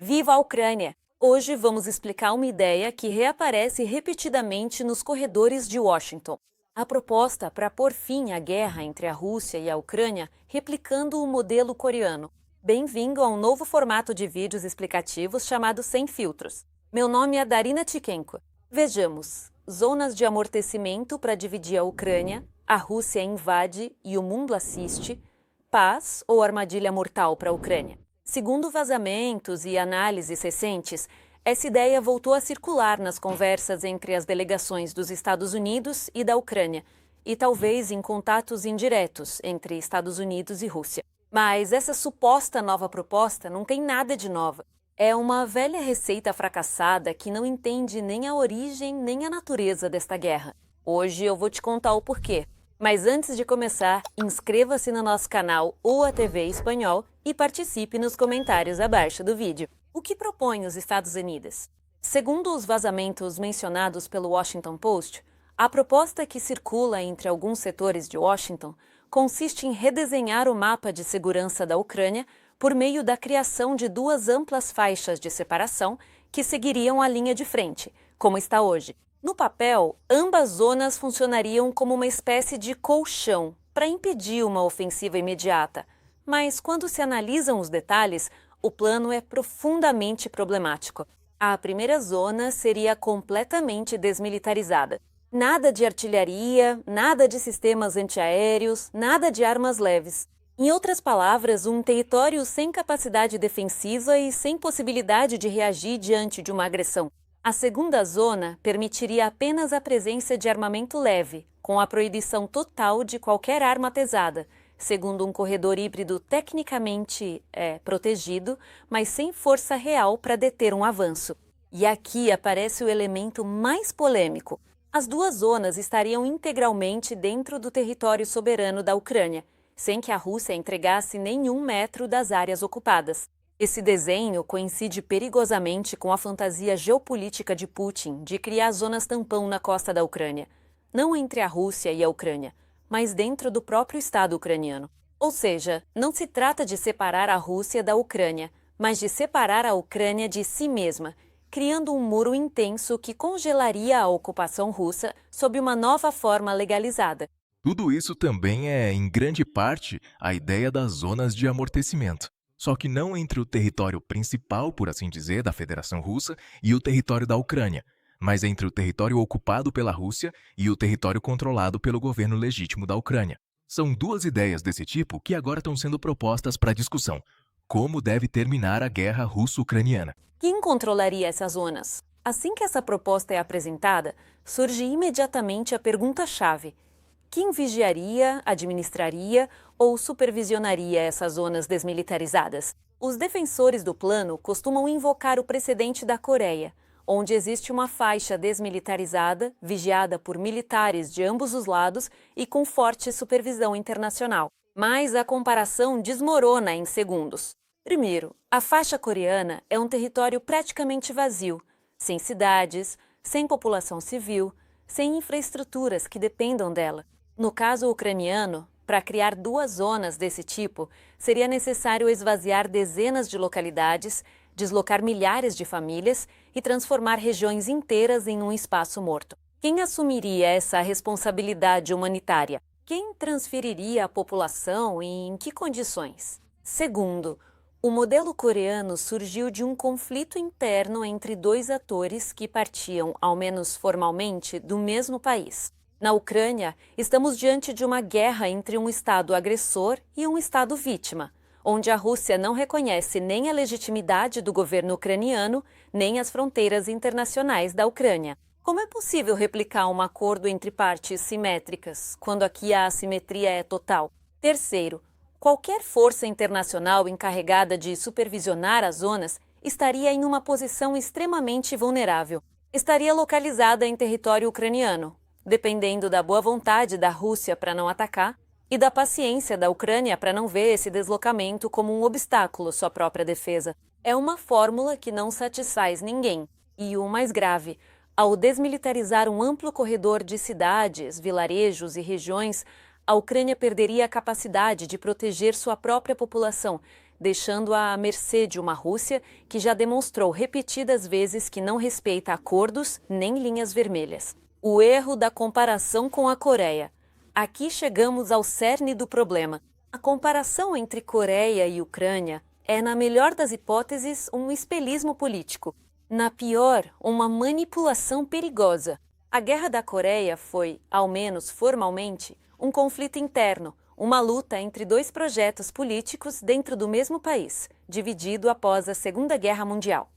Viva a Ucrânia! Hoje vamos explicar uma ideia que reaparece repetidamente nos corredores de Washington. A proposta para pôr fim à guerra entre a Rússia e a Ucrânia, replicando o modelo coreano. Bem-vindo a um novo formato de vídeos explicativos chamado Sem Filtros. Meu nome é Darina Tchenko. Vejamos. Zonas de amortecimento para dividir a Ucrânia, a Rússia invade e o mundo assiste. Paz ou armadilha mortal para a Ucrânia? Segundo vazamentos e análises recentes, essa ideia voltou a circular nas conversas entre as delegações dos Estados Unidos e da Ucrânia, e talvez em contatos indiretos entre Estados Unidos e Rússia. Mas essa suposta nova proposta não tem nada de nova. É uma velha receita fracassada que não entende nem a origem nem a natureza desta guerra. Hoje eu vou te contar o porquê. Mas antes de começar, inscreva-se no nosso canal ou a TV Espanhol e participe nos comentários abaixo do vídeo. O que propõe os Estados Unidos? Segundo os vazamentos mencionados pelo Washington Post, a proposta que circula entre alguns setores de Washington consiste em redesenhar o mapa de segurança da Ucrânia por meio da criação de duas amplas faixas de separação que seguiriam a linha de frente, como está hoje. No papel, ambas zonas funcionariam como uma espécie de colchão para impedir uma ofensiva imediata. Mas quando se analisam os detalhes, o plano é profundamente problemático. A primeira zona seria completamente desmilitarizada. Nada de artilharia, nada de sistemas antiaéreos, nada de armas leves. Em outras palavras, um território sem capacidade defensiva e sem possibilidade de reagir diante de uma agressão. A segunda zona permitiria apenas a presença de armamento leve, com a proibição total de qualquer arma pesada, segundo um corredor híbrido tecnicamente protegido, mas sem força real para deter um avanço. E aqui aparece o elemento mais polêmico. As duas zonas estariam integralmente dentro do território soberano da Ucrânia, sem que a Rússia entregasse nenhum metro das áreas ocupadas. Esse desenho coincide perigosamente com a fantasia geopolítica de Putin de criar zonas tampão na costa da Ucrânia, não entre a Rússia e a Ucrânia, mas dentro do próprio Estado ucraniano. Ou seja, não se trata de separar a Rússia da Ucrânia, mas de separar a Ucrânia de si mesma, criando um muro intenso que congelaria a ocupação russa sob uma nova forma legalizada. Tudo isso também é, em grande parte, a ideia das zonas de amortecimento. Só que não entre o território principal, por assim dizer, da Federação Russa e o território da Ucrânia, mas entre o território ocupado pela Rússia e o território controlado pelo governo legítimo da Ucrânia. São duas ideias desse tipo que agora estão sendo propostas para discussão. Como deve terminar a guerra russo-ucraniana? Quem controlaria essas zonas? Assim que essa proposta é apresentada, surge imediatamente a pergunta-chave: quem vigiaria, administraria ou supervisionaria essas zonas desmilitarizadas? Os defensores do plano costumam invocar o precedente da Coreia, onde existe uma faixa desmilitarizada, vigiada por militares de ambos os lados e com forte supervisão internacional. Mas a comparação desmorona em segundos. Primeiro, a faixa coreana é um território praticamente vazio, sem cidades, sem população civil, sem infraestruturas que dependam dela. No caso ucraniano, para criar duas zonas desse tipo, seria necessário esvaziar dezenas de localidades, deslocar milhares de famílias e transformar regiões inteiras em um espaço morto. Quem assumiria essa responsabilidade humanitária? Quem transferiria a população e em que condições? Segundo, o modelo coreano surgiu de um conflito interno entre dois atores que partiam, ao menos formalmente, do mesmo país. Na Ucrânia, estamos diante de uma guerra entre um Estado agressor e um Estado vítima, onde a Rússia não reconhece nem a legitimidade do governo ucraniano, nem as fronteiras internacionais da Ucrânia. Como é possível replicar um acordo entre partes simétricas, quando aqui a assimetria é total? Terceiro, qualquer força internacional encarregada de supervisionar as zonas estaria em uma posição extremamente vulnerável. Estaria localizada em território ucraniano, dependendo da boa vontade da Rússia para não atacar e da paciência da Ucrânia para não ver esse deslocamento como um obstáculo à sua própria defesa. É uma fórmula que não satisfaz ninguém. E o mais grave, ao desmilitarizar um amplo corredor de cidades, vilarejos e regiões, a Ucrânia perderia a capacidade de proteger sua própria população, deixando-a à mercê de uma Rússia que já demonstrou repetidas vezes que não respeita acordos nem linhas vermelhas. O erro da comparação com a Coreia. Aqui chegamos ao cerne do problema. A comparação entre Coreia e Ucrânia é, na melhor das hipóteses, um espelhismo político. Na pior, uma manipulação perigosa. A Guerra da Coreia foi, ao menos formalmente, um conflito interno, uma luta entre dois projetos políticos dentro do mesmo país, dividido após a Segunda Guerra Mundial.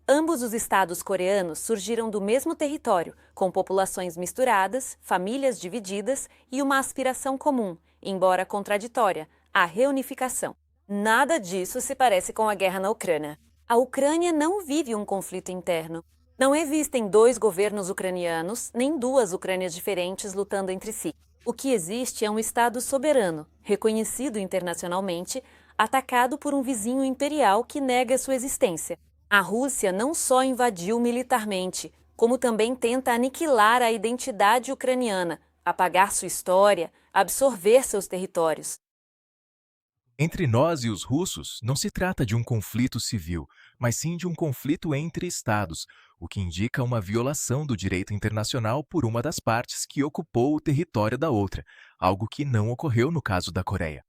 Ambos os estados coreanos surgiram do mesmo território, com populações misturadas, famílias divididas e uma aspiração comum, embora contraditória, a reunificação. Nada disso se parece com a guerra na Ucrânia. A Ucrânia não vive um conflito interno. Não existem dois governos ucranianos, nem duas Ucrânias diferentes lutando entre si. O que existe é um Estado soberano, reconhecido internacionalmente, atacado por um vizinho imperial que nega sua existência. A Rússia não só invadiu militarmente, como também tenta aniquilar a identidade ucraniana, apagar sua história, absorver seus territórios. Entre nós e os russos, não se trata de um conflito civil, mas sim de um conflito entre estados, o que indica uma violação do direito internacional por uma das partes que ocupou o território da outra, algo que não ocorreu no caso da Coreia.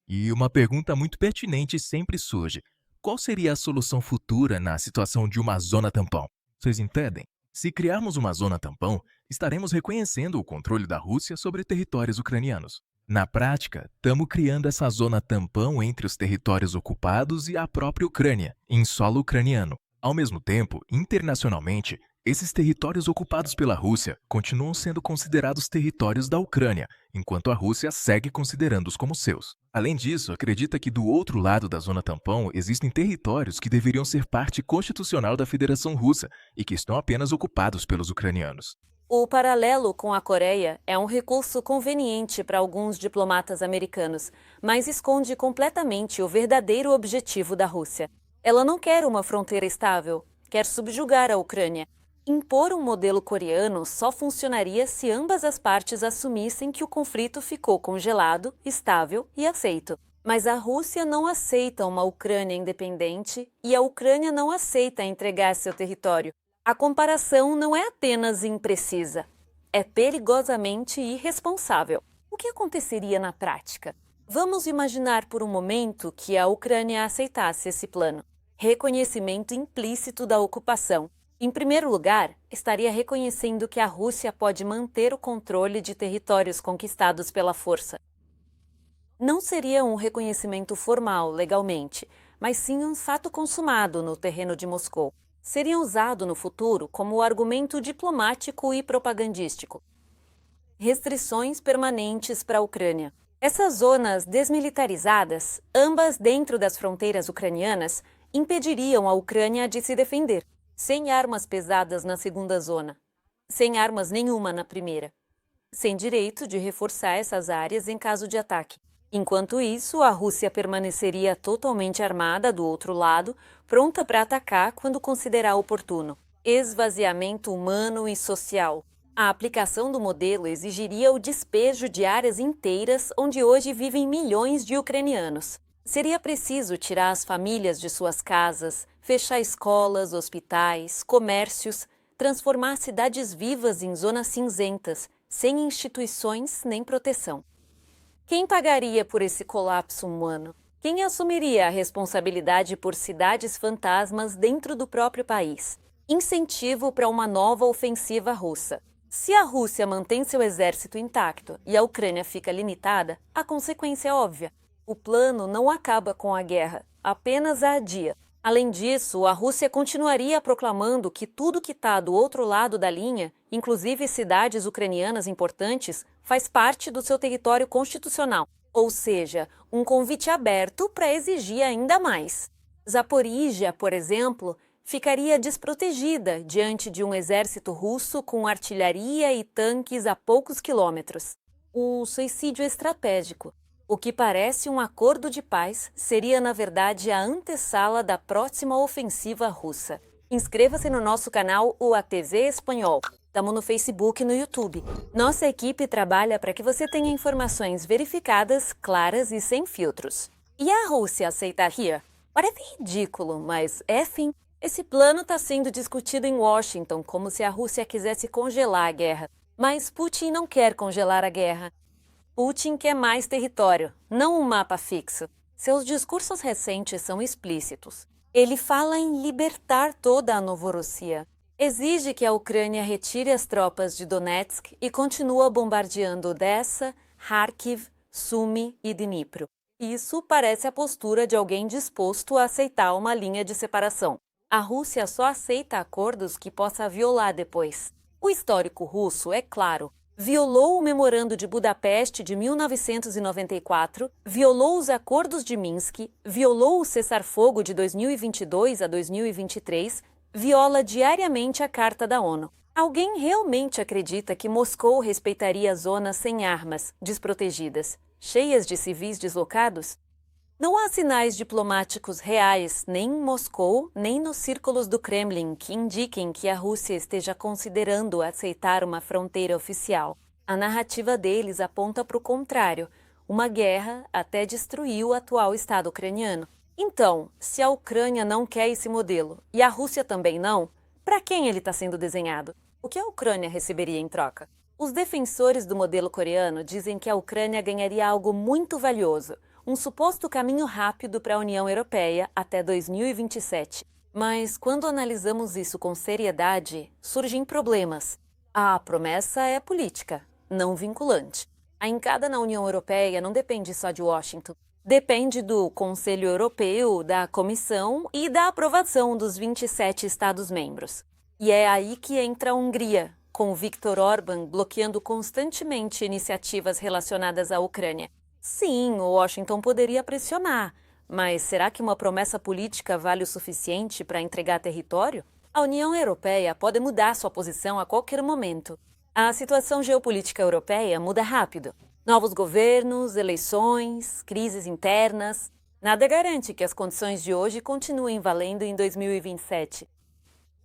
E uma pergunta muito pertinente sempre surge: qual seria a solução futura na situação de uma zona tampão? Vocês entendem? Se criarmos uma zona tampão, estaremos reconhecendo o controle da Rússia sobre territórios ucranianos. Na prática, estamos criando essa zona tampão entre os territórios ocupados e a própria Ucrânia, em solo ucraniano. Ao mesmo tempo, internacionalmente, esses territórios ocupados pela Rússia continuam sendo considerados territórios da Ucrânia, enquanto a Rússia segue considerando-os como seus. Além disso, acredita que do outro lado da zona tampão existem territórios que deveriam ser parte constitucional da Federação Russa e que estão apenas ocupados pelos ucranianos. O paralelo com a Coreia é um recurso conveniente para alguns diplomatas americanos, mas esconde completamente o verdadeiro objetivo da Rússia. Ela não quer uma fronteira estável, quer subjugar a Ucrânia. Impor um modelo coreano só funcionaria se ambas as partes assumissem que o conflito ficou congelado, estável e aceito. Mas a Rússia não aceita uma Ucrânia independente e a Ucrânia não aceita entregar seu território. A comparação não é apenas imprecisa, é perigosamente irresponsável. O que aconteceria na prática? Vamos imaginar por um momento que a Ucrânia aceitasse esse plano. Reconhecimento implícito da ocupação. Em primeiro lugar, estaria reconhecendo que a Rússia pode manter o controle de territórios conquistados pela força. Não seria um reconhecimento formal, legalmente, mas sim um fato consumado no terreno de Moscou. Seria usado no futuro como argumento diplomático e propagandístico. Restrições permanentes para a Ucrânia. Essas zonas desmilitarizadas, ambas dentro das fronteiras ucranianas, impediriam a Ucrânia de se defender, sem armas pesadas na segunda zona, sem armas nenhuma na primeira, sem direito de reforçar essas áreas em caso de ataque. Enquanto isso, a Rússia permaneceria totalmente armada do outro lado, pronta para atacar quando considerar oportuno. Esvaziamento humano e social. A aplicação do modelo exigiria o despejo de áreas inteiras onde hoje vivem milhões de ucranianos. Seria preciso tirar as famílias de suas casas, fechar escolas, hospitais, comércios, transformar cidades vivas em zonas cinzentas, sem instituições nem proteção. Quem pagaria por esse colapso humano? Quem assumiria a responsabilidade por cidades fantasmas dentro do próprio país? Incentivo para uma nova ofensiva russa. Se a Rússia mantém seu exército intacto e a Ucrânia fica limitada, a consequência é óbvia. O plano não acaba com a guerra, apenas a adia. Além disso, a Rússia continuaria proclamando que tudo que está do outro lado da linha, inclusive cidades ucranianas importantes, faz parte do seu território constitucional, ou seja, um convite aberto para exigir ainda mais. Zaporíjia, por exemplo, ficaria desprotegida diante de um exército russo com artilharia e tanques a poucos quilômetros. Um suicídio estratégico. O que parece um acordo de paz seria, na verdade, a antessala da próxima ofensiva russa. Inscreva-se no nosso canal UATV Espanhol. Estamos no Facebook e no YouTube. Nossa equipe trabalha para que você tenha informações verificadas, claras e sem filtros. E a Rússia aceitaria? Parece ridículo, mas enfim, esse plano está sendo discutido em Washington como se a Rússia quisesse congelar a guerra. Mas Putin não quer congelar a guerra. Putin quer mais território, não um mapa fixo. Seus discursos recentes são explícitos. Ele fala em libertar toda a Novorossia. Exige que a Ucrânia retire as tropas de Donetsk e continua bombardeando Odessa, Kharkiv, Sumy e Dnipro. Isso parece a postura de alguém disposto a aceitar uma linha de separação. A Rússia só aceita acordos que possa violar depois. O histórico russo, é claro, violou o Memorando de Budapeste de 1994, violou os acordos de Minsk, violou o cessar-fogo de 2022 a 2023, viola diariamente a Carta da ONU. Alguém realmente acredita que Moscou respeitaria zonas sem armas, desprotegidas, cheias de civis deslocados? Não há sinais diplomáticos reais, nem em Moscou, nem nos círculos do Kremlin, que indiquem que a Rússia esteja considerando aceitar uma fronteira oficial. A narrativa deles aponta para o contrário, uma guerra até destruir o atual Estado ucraniano. Então, se a Ucrânia não quer esse modelo, e a Rússia também não, para quem ele está sendo desenhado? O que a Ucrânia receberia em troca? Os defensores do modelo coreano dizem que a Ucrânia ganharia algo muito valioso, um suposto caminho rápido para a União Europeia até 2027. Mas quando analisamos isso com seriedade, surgem problemas. A promessa é política, não vinculante. A encada na União Europeia não depende só de Washington. Depende do Conselho Europeu, da Comissão e da aprovação dos 27 Estados-membros. E é aí que entra a Hungria, com Viktor Orbán bloqueando constantemente iniciativas relacionadas à Ucrânia. Sim, Washington poderia pressionar, mas será que uma promessa política vale o suficiente para entregar território? A União Europeia pode mudar sua posição a qualquer momento. A situação geopolítica europeia muda rápido. Novos governos, eleições, crises internas. Nada garante que as condições de hoje continuem valendo em 2027.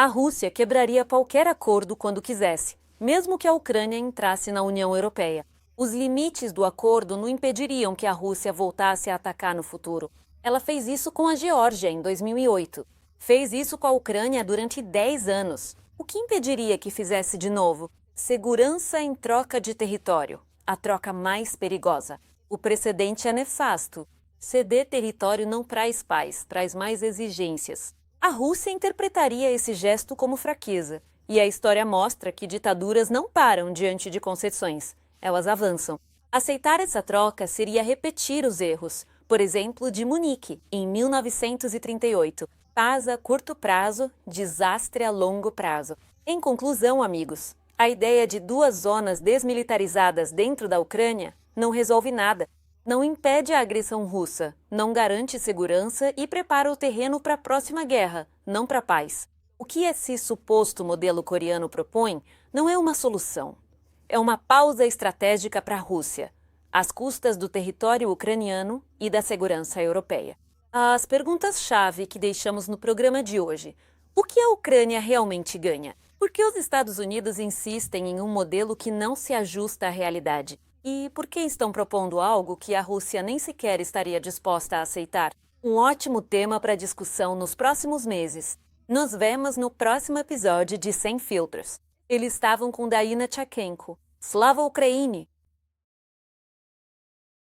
A Rússia quebraria qualquer acordo quando quisesse, mesmo que a Ucrânia entrasse na União Europeia. Os limites do acordo não impediriam que a Rússia voltasse a atacar no futuro. Ela fez isso com a Geórgia em 2008. Fez isso com a Ucrânia durante 10 anos. O que impediria que fizesse de novo? Segurança em troca de território. A troca mais perigosa. O precedente é nefasto. Ceder território não traz paz, traz mais exigências. A Rússia interpretaria esse gesto como fraqueza. E a história mostra que ditaduras não param diante de concessões. Elas avançam. Aceitar essa troca seria repetir os erros, por exemplo, de Munique, em 1938. Paz a curto prazo, desastre a longo prazo. Em conclusão, amigos, a ideia de duas zonas desmilitarizadas dentro da Ucrânia não resolve nada. Não impede a agressão russa, não garante segurança e prepara o terreno para a próxima guerra, não para a paz. O que esse suposto modelo coreano propõe não é uma solução. É uma pausa estratégica para a Rússia, às custas do território ucraniano e da segurança europeia. As perguntas-chave que deixamos no programa de hoje. O que a Ucrânia realmente ganha? Por que os Estados Unidos insistem em um modelo que não se ajusta à realidade? E por que estão propondo algo que a Rússia nem sequer estaria disposta a aceitar? Um ótimo tema para discussão nos próximos meses. Nos vemos no próximo episódio de Sem Filtros. Eles estavam com Daina Tchakenko. Slava Ukraini!